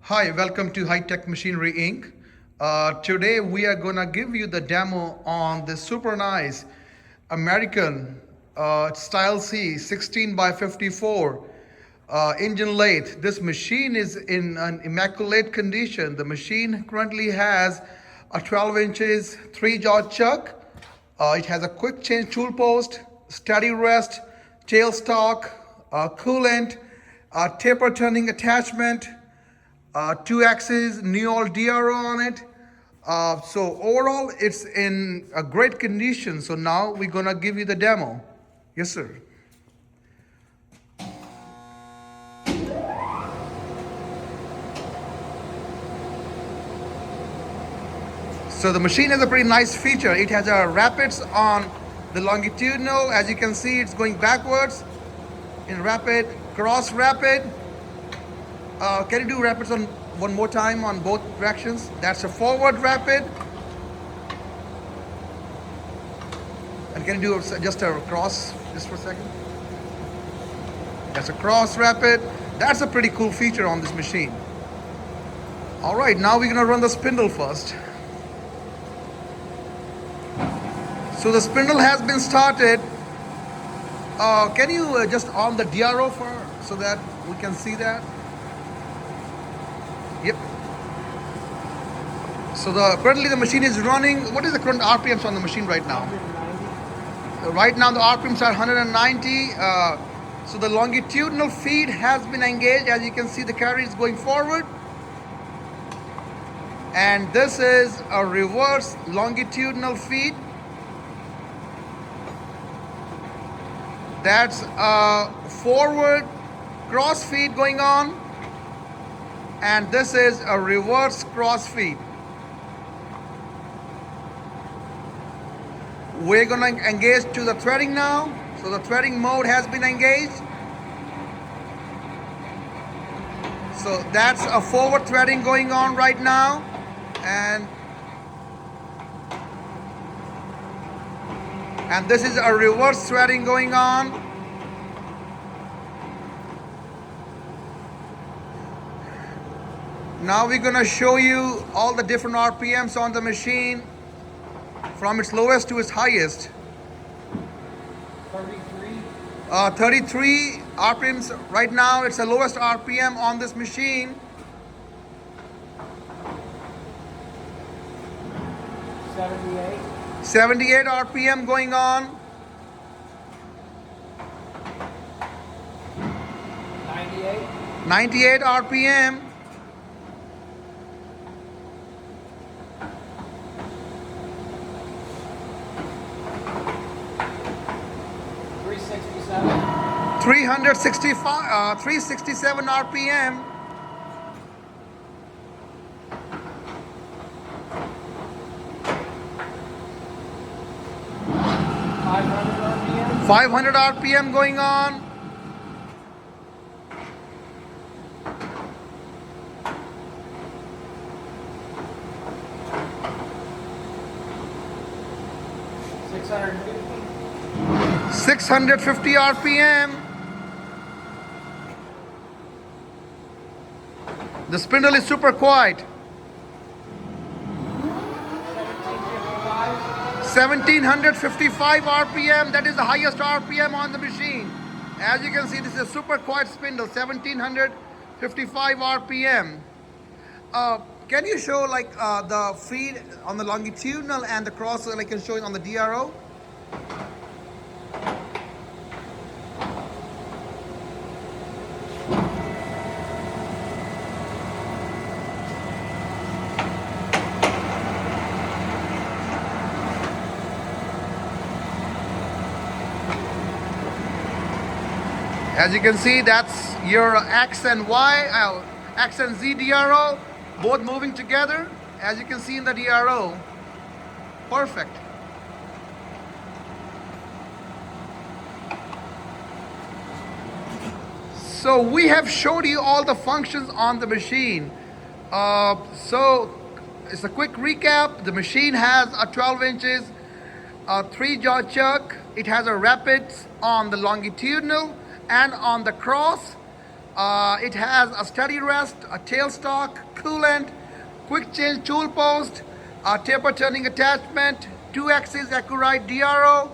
Hi, welcome to High Tech Machinery Inc. Today we are gonna give you the demo on this super nice American style C 16 by 54 engine lathe. This machine is in an immaculate condition. The machine currently has a 12 inches 3-jaw chuck. It has a quick change tool post, steady rest, tailstock, coolant, taper turning attachment, 2-axis Neol DRO on it. So overall, it's in a great condition. So now we're gonna give you the demo. Yes, sir. So the machine has a pretty nice feature. It has a rapids on the longitudinal. As you can see, it's going backwards in rapid, cross rapid. Can you do rapids on one more time on both directions? That's a forward rapid. And can you do just a cross just for a second? That's a cross rapid. That's a pretty cool feature on this machine. All right, now we're gonna run the spindle first. So the spindle has been started. Can you just on the DRO so that we can see that? Yep. So currently the machine is running. What is the current RPMs on the machine right now? 190. Right now the RPMs are 190. So the longitudinal feed has been engaged. As you can see, the carry is going forward. And this is a reverse longitudinal feed. That's a forward cross feed going on. And this is a reverse cross feed. We're gonna engage to the threading now. So the threading mode has been engaged. So that's a forward threading going on right now. And this is a reverse threading going on. Now we're gonna show you all the different RPMs on the machine from its lowest to its highest. 33 RPMs right now. It's the lowest RPM on this machine. 78 RPM going on. 98 RPM. 367 RPM. 500 RPM going on. 650 RPM. The spindle is super quiet. 1755 RPM. That is the highest RPM on the machine. As you can see, this is a super quiet spindle. 1755 RPM. Can you show like the feed on the longitudinal and the cross, like I can show it on the DRO? As you can see, that's your X and Y, X and Z DRO, both moving together. As you can see in the DRO, perfect. So we have showed you all the functions on the machine. So it's a quick recap. The machine has a 12 inches, a 3-jaw chuck. It has a rapids on the longitudinal and on the cross. It has a steady rest, a tailstock, coolant, quick change tool post, a taper turning attachment, 2-axis accurate DRO.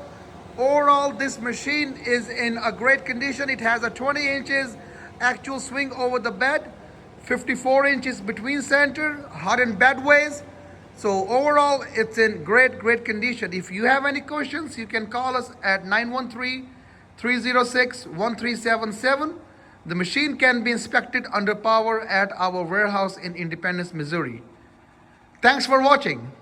Overall, this machine is in a great condition. It has a 20 inches actual swing over the bed, 54 inches between center, hardened bedways. So overall, it's in great condition. If you have any questions, you can call us at 913-306-1377. The machine can be inspected under power at our warehouse in Independence, Missouri. Thanks for watching.